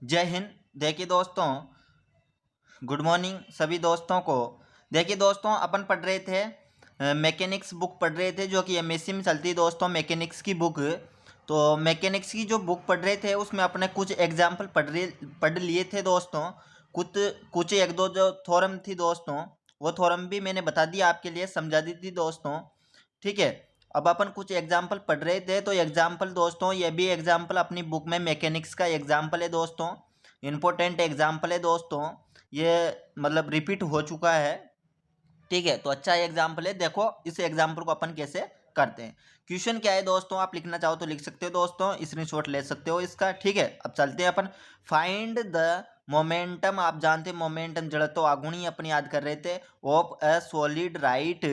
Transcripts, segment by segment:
जय हिंद। देखिए दोस्तों, गुड मॉर्निंग सभी दोस्तों को। देखिए दोस्तों, अपन पढ़ रहे थे मैकेनिक्स बुक पढ़ रहे थे, जो कि एमएससी में चलती है दोस्तों, मैकेनिक्स की बुक। तो मैकेनिक्स की जो बुक पढ़ रहे थे उसमें अपने कुछ एग्जाम्पल पढ़ लिए थे दोस्तों। कुछ कुछ एक दो जो थ्योरम थी दोस्तों, वो थ्योरम भी मैंने बता दिया, आपके लिए समझा दी थी दोस्तों। ठीक है। अब अपन कुछ एग्जाम्पल पढ़ रहे थे, तो एग्जाम्पल दोस्तों, ये भी एग्जाम्पल अपनी बुक में मैकेनिक्स का एग्जाम्पल है दोस्तों, इम्पोर्टेंट एग्जाम्पल है दोस्तों। ये मतलब रिपीट हो चुका है। ठीक है, तो अच्छा एग्जाम्पल है। देखो इस एग्जाम्पल को अपन कैसे करते हैं। क्वेश्चन क्या है दोस्तों, आप लिखना चाहो तो लिख सकते हो दोस्तों, स्क्रीनशॉट ले सकते हो इसका। ठीक है, अब चलते हैं अपन। Find the momentum. आप जानते हैं मोमेंटम जड़त्व आघूर्ण अपन याद कर रहे थे, of a solid right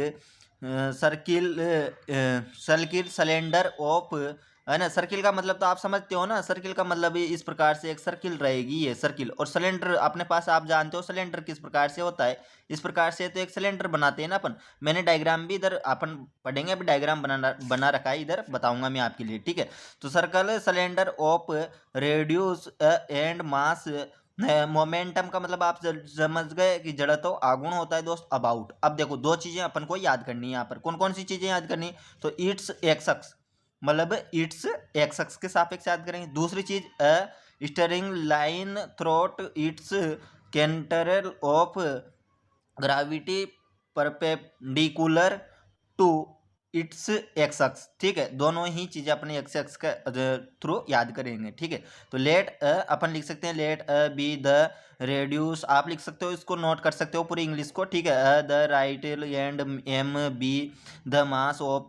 circle circle cylinder of, है ना। सर्किल का मतलब तो आप समझते हो ना, सर्किल का मतलब इस प्रकार से एक सर्किल रहेगी, ये सर्किल। और सिलेंडर अपने पास आप जानते हो सिलेंडर किस प्रकार से होता है, इस प्रकार से तो एक सिलेंडर बनाते हैं ना अपन। मैंने डायग्राम भी इधर अपन पढ़ेंगे, अभी डायग्राम बना रखा है, इधर बताऊंगा मैं आपके लिए। ठीक है, तो circle cylinder of reduce and mass. Momentum का मतलब आप समझ गए कि जड़त्व आघूर्ण होता है दोस्त अबाउट। अब देखो दो चीजें अपन को याद करनी है यहाँ पर। कौन कौन सी चीजें याद करनी है, तो इट्स एक्स अक्स, मतलब इट्स एक्स अक्स के सापेक्ष याद करेंगे। दूसरी चीज steering line through its centre of gravity perpendicular to its axis. ठीक है, दोनों ही चीजें अपने एक्स अक्स के थ्रू याद करेंगे। ठीक है, तो लेट अपन लिख सकते हैं लेट बी द रेड्यूस। आप लिख सकते हो, इसको नोट कर सकते हो पूरी इंग्लिश को। ठीक है, the right and M B the mass of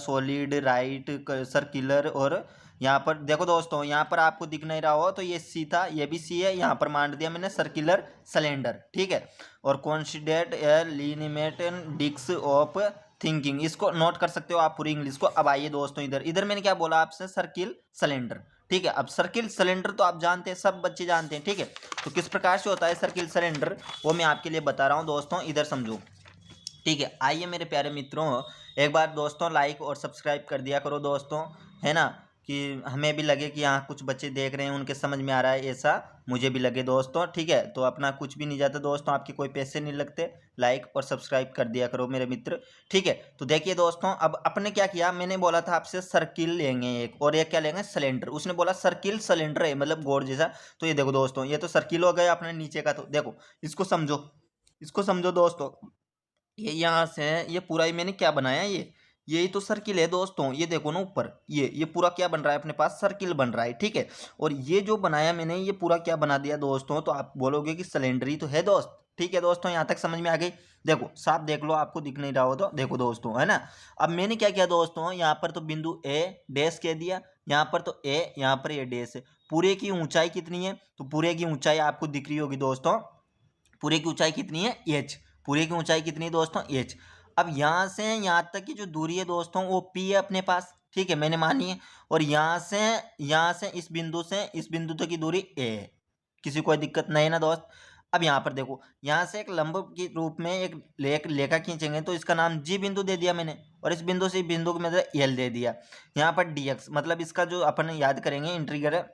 solid right circular. और यहाँ पर देखो दोस्तों, यहाँ पर आपको दिख नहीं रहा हो तो ये सी था, ये भी सी है, यहाँ पर मान दिया मैंने सर्कुलर सिलेंडर। ठीक है, और considered a limited disc of thinking, इसको नोट कर सकते हो आप पूरी इंग्लिश को। अब आइए दोस्तों, इधर इधर मैंने क्या बोला आपसे, सर्किल सिलेंडर। ठीक है, अब सर्किल सिलेंडर तो आप जानते हैं, सब बच्चे जानते हैं। ठीक है, तो किस प्रकार से होता है सर्किल सिलेंडर, वो मैं आपके लिए बता रहा हूँ दोस्तों, इधर समझो। ठीक है, आइए मेरे प्यारे मित्रों, एक बार दोस्तों लाइक और सब्सक्राइब कर दिया करो दोस्तों, है ना, कि हमें भी लगे कि यहाँ कुछ बच्चे देख रहे हैं, उनके समझ में आ रहा है, ऐसा मुझे भी लगे दोस्तों। ठीक है, तो अपना कुछ भी नहीं जाता दोस्तों, आपके कोई पैसे नहीं लगते, लाइक और सब्सक्राइब कर दिया करो मेरे मित्र। ठीक है, तो देखिए दोस्तों, अब अपने क्या किया, मैंने बोला था आपसे सर्किल लेंगे एक, और एक क्या लेंगे, सिलेंडर। उसने बोला सर्किल सिलेंडर है, मतलब गोल जैसा। तो ये देखो दोस्तों, ये तो सर्किल हो गया अपने नीचे का। तो देखो इसको समझो, इसको समझो दोस्तों। ये यहाँ से ये पूरा ही मैंने क्या बनाया, ये यही तो सर्किल है दोस्तों। ये देखो ना ऊपर, ये पूरा क्या बन रहा है अपने पास, सर्किल बन रहा है। ठीक है, और ये जो बनाया मैंने, ये पूरा क्या बना दिया दोस्तों, तो आप बोलोगे कि सिलेंडर ही तो है दोस्त। ठीक है दोस्तों, यहाँ तक समझ में आ गई। देखो साफ देख लो, आपको दिख नहीं रहा हो तो देखो दोस्तों, है ना। अब मैंने क्या किया दोस्तों, यहाँ पर तो बिंदु ए डैश कह दिया, यहाँ पर तो ए, यहाँ पर ये डैश है। पूरे की ऊंचाई कितनी है, तो पूरे की ऊंचाई आपको दिख रही होगी दोस्तों, पूरे की ऊंचाई कितनी है, एच। पूरे की ऊंचाई कितनी है दोस्तों, एच। अब यहाँ से यहाँ तक की जो दूरी है दोस्तों, वो पी है अपने पास। ठीक है, मैंने मानी है। और यहाँ से इस बिंदु तक की दूरी ए है। किसी कोई दिक्कत नहीं है ना दोस्त। अब यहाँ पर देखो, यहाँ से एक लंब के रूप में एक लेखा खींचेंगे, तो इसका नाम जी बिंदु दे दिया मैंने, और इस बिंदु से बिंदु को मतलब एल दे दिया। यहाँ पर डी एक्स, मतलब इसका जो अपन याद करेंगे इंटीग्रल है,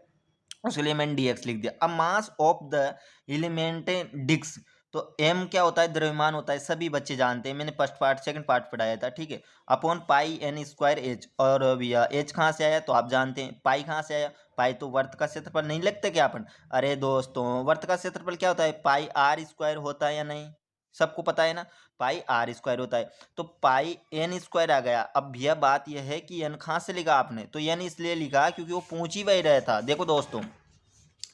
उसके लिए मैंने dx लिख दिया। अब मास ऑफ द एलिमेंट डिक्स, तो m क्या होता है, द्रव्यमान होता है, सभी बच्चे जानते हैं, मैंने फर्स्ट पार्ट सेकंड पार्ट पढ़ाया था। ठीक है, upon pi N square H. और भैया एच कहाँ से आया, तो आप जानते हैं पाई कहाँ से आया, पाई तो वर्त का क्षेत्रफल नहीं लगता क्या अपन। अरे दोस्तों, वर्त का क्षेत्रफल क्या होता है, पाई आर स्क्वायर होता है या नहीं, सबको पता है ना, पाई आर स्क्वायर होता है। तो पाई एन स्क्वायर आ गया। अब भैया बात यह है कि एन कहाँ से लिखा आपने, तो एन इसलिए लिखा क्योंकि वो पूछ ही वही रहा था। देखो दोस्तों,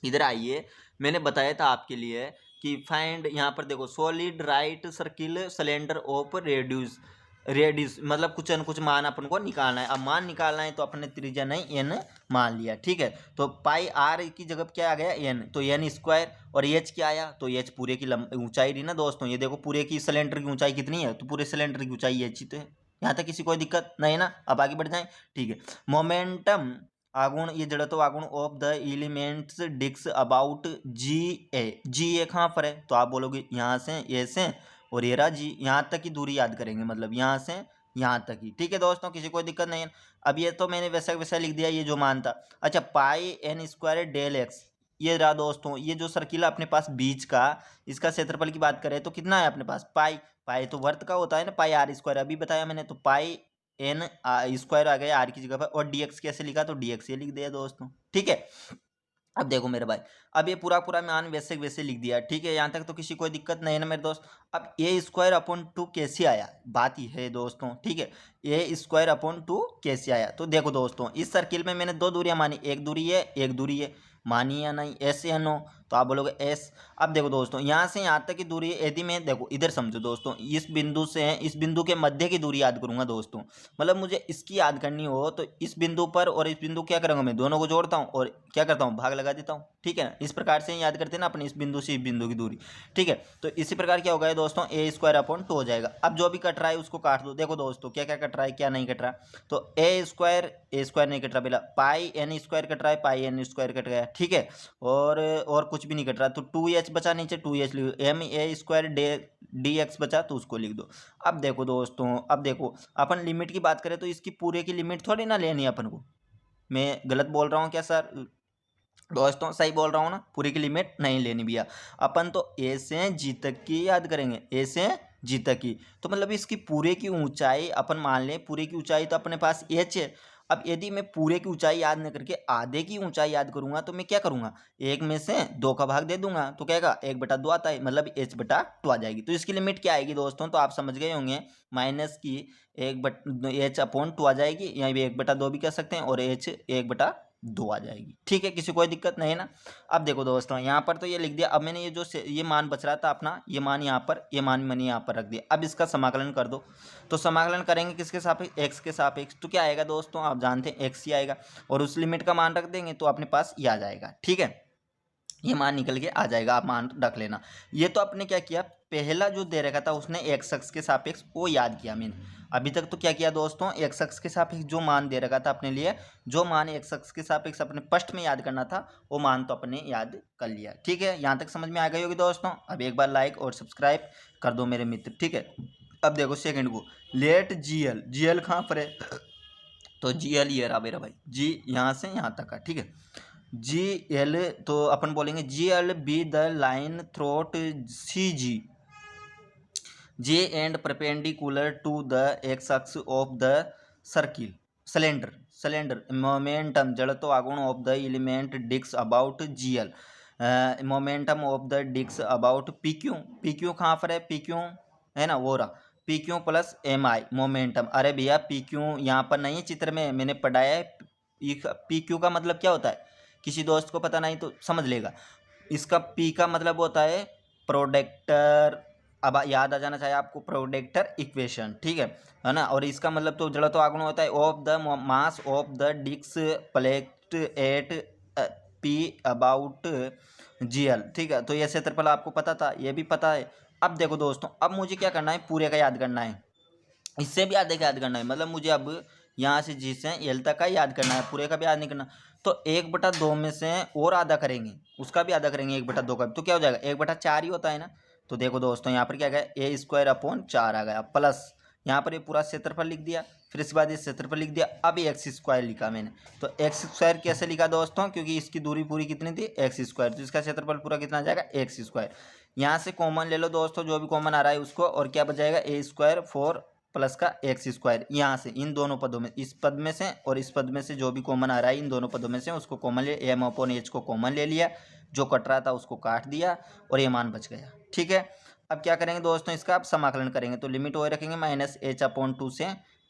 इधर आइए, मैंने बताया था आपके लिए कि फाइंड, यहाँ पर देखो solid right circle cylinder of reduce, radius मतलब कुछ न कुछ मान अपन को निकालना है। अब मान निकालना है तो अपने त्रिज्या नहीं एन मान लिया। ठीक है, तो पाई आर की जगह क्या आ गया, एन, तो एन स्क्वायर। और एच क्या आया, तो एच पूरे की ऊंचाई रही ना दोस्तों। ये देखो पूरे की सिलेंडर की ऊंचाई कितनी है, तो पूरे सिलेंडर की ऊंचाई एच ही तो है। यहाँ तक किसी कोई दिक्कत नहीं है ना। अब आगे बढ़ जाए। ठीक है, मोमेंटम आगुण, ये जड़त्व आगुण ऑफ द एलिमेंट्स डिक्स about G A. G A कहाँ पर है, तो आप बोलोगे यहाँ से, ए से, और ये रहा जी, यहाँ तक की दूरी याद करेंगे, मतलब यहाँ से यहाँ तक ही। ठीक है दोस्तों, किसी कोई दिक्कत नहीं है। अब ये तो मैंने वैसा वैसा लिख दिया, ये जो मान था। अच्छा, पाई एन स्क्वायर डेल एक्स, ये रहा दोस्तों, ये जो सर्किल है अपने पास बीच का, इसका क्षेत्रफल की बात करें तो कितना है अपने पास, पाई। पाई तो वर्त का होता है ना, पाई आर स्क्वायर, अभी बताया मैंने। तो पाई एन स्क्वायर आ गया आर की जगह पर, और डीएक्स कैसे लिखा, तो डीएक्स ये लिख दिया दोस्तों, ठीक है। अब देखो मेरे भाई, अब ये पूरा पूरा मान वैसे वैसे लिख दिया, ठीक है। यहाँ तक तो किसी कोई दिक्कत नहीं है ना मेरे दोस्त। अब ए स्क्वायर अपॉन 2 कैसे आया, बात ही है दोस्तों, ठीक है। ए स्क्वायर अपॉन 2 कैसे आया, तो देखो दोस्तों, इस सर्किल में मैंने दो दूरियां मानी, एक दूरी है एक दूरी है, मानी या नहीं, एस या नो, तो आप बोलोगे एस। अब देखो दोस्तों, यहाँ से यहाँ तक की दूरी है, यदि मैं देखो इधर समझो दोस्तों, इस बिंदु से इस बिंदु के मध्य की दूरी याद करूंगा दोस्तों, मतलब मुझे इसकी याद करनी हो तो इस बिंदु पर और इस बिंदु क्या करूंगा, मैं दोनों को जोड़ता हूँ और क्या करता हूँ, भाग लगा देता हूँ, ठीक है ना। इस प्रकार से याद करते हैं ना अपने इस बिंदु से इस बिंदु की दूरी, ठीक है। तो इसी प्रकार क्या होगा दोस्तों, ए स्क्वायर अपॉन 2 हो जाएगा। अब जो भी कट रहा है उसको काट दो, देखो दोस्तों क्या क्या कट रहा है क्या नहीं कट रहा। तो ए स्क्वायर नहीं कट रहा, पहला पाई एन स्क्वायर कट रहा है, पाई एन स्क्वायर कट गया, ठीक है। और कुछ भी नहीं कट रहा, तो 2h बचा, नीचे 2h लिख दो, M A square D X बचा तो उसको लिख दो। अब देखो दोस्तों, अब देखो अपन लिमिट की बात करें तो इसकी पूरे की लिमिट थोड़ी ना लेनी है अपन को। मैं गलत बोल रहा हूँ क्या सर दोस्तों, सही बोल रहा हूँ ना, पूरी की लिमिट नहीं लेनी भैया। अपन तो ए से जी तक की याद करेंगे, ए से जी तक की। तो मतलब इसकी पूरे की ऊंचाई अपन मान लें, पूरे की ऊंचाई तो अपने पास एच है। अब यदि मैं पूरे की ऊंचाई याद न करके आधे की ऊंचाई याद करूंगा तो मैं क्या करूंगा, एक में से 2 का भाग दे दूंगा, तो क्या आएगा 1/2 आता है, मतलब h/2 आ जाएगी। तो इसकी लिमिट क्या आएगी दोस्तों, तो आप समझ गए होंगे, माइनस की h/2 आ जाएगी, यहाँ भी 1/2 भी कह सकते हैं, और h 1/2 आ जाएगी, ठीक है। किसी कोई दिक्कत नहीं है ना। अब देखो दोस्तों, यहाँ पर तो ये लिख दिया। अब मैंने ये जो ये मान बच रहा था अपना, ये मान यहाँ पर, ये मान मैंने यहाँ पर रख दिया। अब इसका समाकलन कर दो, तो समाकलन करेंगे किसके सापेक्ष, एक्स के सापेक्ष। तो क्या आएगा दोस्तों, आप जानते हैं एक्स ही आएगा, और उस लिमिट का मान रख देंगे तो अपने पास ये आ जाएगा, ठीक है। ये मान निकल के आ जाएगा, आप मान रख लेना। ये तो आपने क्या किया, पहला जो दे रखा था उसने एक्स अक्ष के सापेक्ष वो याद किया मैंने। अभी तक तो क्या किया दोस्तों, एक्स अक्ष के सापेक्ष जो मान दे रखा था अपने लिए, जो मान एक्स अक्ष के सापेक्ष अपने फर्स्ट में याद करना था वो मान तो अपने याद कर लिया, ठीक है। यहाँ तक समझ में आ गई होगी दोस्तों। अब एक बार लाइक और सब्सक्राइब कर दो मेरे मित्र, ठीक है। अब देखो सेकंड को, लेट जी एल कहाँ पर है, तो जी एल ये रहा मेरा भाई, जी यहाँ से यहाँ तक का, ठीक है। जी एल तो अपन बोलेंगे G L be the line throat C ji and perpendicular to the x X of the circle cylinder momentum जड़त्व आगुण of the element Dix about G L momentum of the Dix about P Q कहाँ पर है, P Q है ना, वो रहा P Q plus M आई momentum. अरे भैया पी क्यू यहाँ पर नहीं है चित्र में, मैंने पढ़ाया है। पी क्यू का मतलब क्या होता है, किसी दोस्त को पता नहीं तो समझ लेगा। इसका पी का मतलब होता है प्रोडक्टर, अब याद आ जाना चाहिए आपको, प्रोडक्टर इक्वेशन, ठीक है ना। और इसका मतलब तो जड़त्व आगुण होता है of the mass of the disc plate at P about GL, ठीक है। तो ये क्षेत्रफल आपको पता था, ये भी पता है। अब देखो दोस्तों, अब मुझे क्या करना है, पूरे का याद करना है, इससे भी आधे का याद करना है, मतलब मुझे अब यहाँ से जी से एल तक का याद करना है, पूरे का भी याद नहीं करना। तो 1/2 में से और आधा करेंगे, उसका भी आधा करेंगे 1/2 का, तो क्या हो जाएगा 1/4 ही होता है ना। तो देखो दोस्तों, यहाँ पर क्या गया, ए स्क्वायर अपॉन 4 आ गया, प्लस यहाँ पर ये पूरा क्षेत्रफल लिख दिया, फिर इसके बाद ये क्षेत्रफल लिख दिया। अब एक्स स्क्वायर लिखा मैंने, तो एक्स स्क्वायर कैसे लिखा दोस्तों, क्योंकि इसकी दूरी पूरी कितनी थी एक्स स्क्वायर, तो इसका क्षेत्रफल पूरा कितना आ जाएगा एक्स स्क्वायर। यहाँ से कॉमन ले लो दोस्तों, जो भी कॉमन आ रहा है उसको, और क्या बच जाएगा ए स्क्वायर 4 प्लस का एक्स स्क्वायर। यहाँ से इन दोनों पदों में, इस पद में से और इस पद में से जो भी कॉमन आ रहा है इन दोनों पदों में से उसको कॉमन ले, एम अपॉन एच को कॉमन ले लिया, जो कट रहा था उसको काट दिया और ये मान बच गया, ठीक है। अब क्या करेंगे दोस्तों, इसका अब समाकलन करेंगे, तो लिमिट वो रखेंगे -h/2 से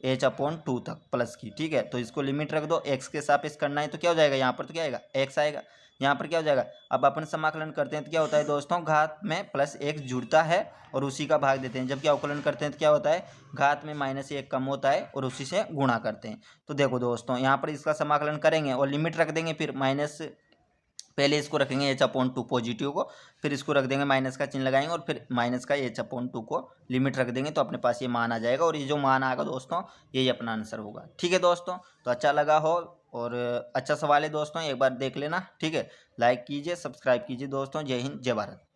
h/2 तक प्लस की, ठीक है। तो इसको लिमिट रख दो, एक्स के सापेक्ष करना है तो क्या हो जाएगा, यहाँ पर तो क्या आएगा एक्स आएगा, यहाँ पर क्या हो जाएगा। अब अपन समाकलन करते हैं तो क्या होता है दोस्तों, घात में +1 जुड़ता है और उसी का भाग देते हैं। जब क्या अवकलन करते हैं तो क्या होता है, घात में -1 कम होता है और उसी से गुणा करते हैं। तो देखो दोस्तों, यहाँ पर इसका समाकलन करेंगे और लिमिट रख देंगे, फिर माइनस, पहले इसको रखेंगे h/2 पॉजिटिव को, फिर इसको रख देंगे माइनस का चिन्ह लगाएंगे और फिर माइनस का h/2 को लिमिट रख देंगे, तो अपने पास ये मान आ जाएगा। और ये जो मान आएगा दोस्तों, यही अपना आंसर होगा, ठीक है दोस्तों। तो अच्छा लगा हो और अच्छा सवाल है दोस्तों, एक बार देख लेना, ठीक है। लाइक कीजिए, सब्सक्राइब कीजिए दोस्तों। जय हिंद, जय भारत।